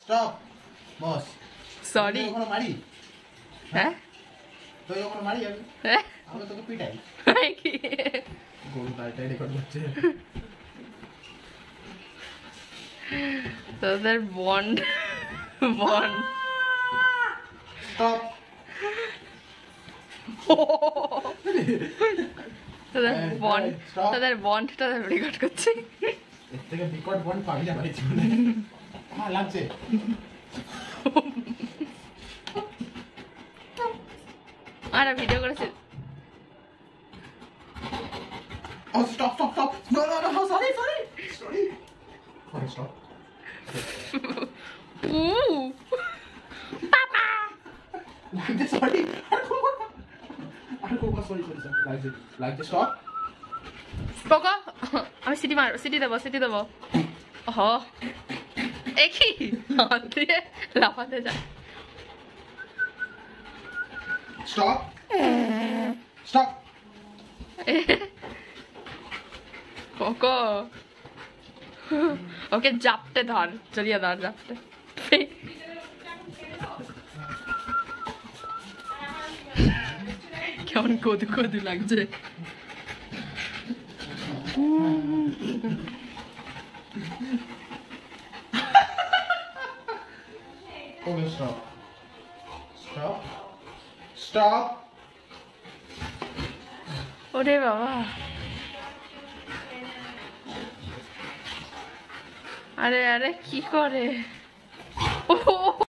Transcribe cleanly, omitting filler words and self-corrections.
Stop বস। Sorry. কোনো মারি? হ্যাঁ তুই কোনো মারি আমি? হ্যাঁ আমি তোকে পিটাই। কি গরু তাইটাই রেকর্ড করছে। তোদের বন্ড বন্ড স্টপ। তোদের বন্ড তোদের বন্ডটা রেকর্ড করছি। এর থেকে বিকট বন্ড পাবি না ভাই জীবনে। হ্যাঁ লাগছে। আর ভিডিও করেছে। Oh, stop. No, sorry. Okay, stop. Papa Like this, sorry. Sorry. Like this, stop. Poco আমি সিটি দেবো হ একই হাত দিয়ে লাফাতে যা। Stop. পোকো ওকে জাপটে ধর চলিয়ে ধর জাপটে। কেমন কদু লাগছে। Okay, stop. ওরে বাবা আরে কি করে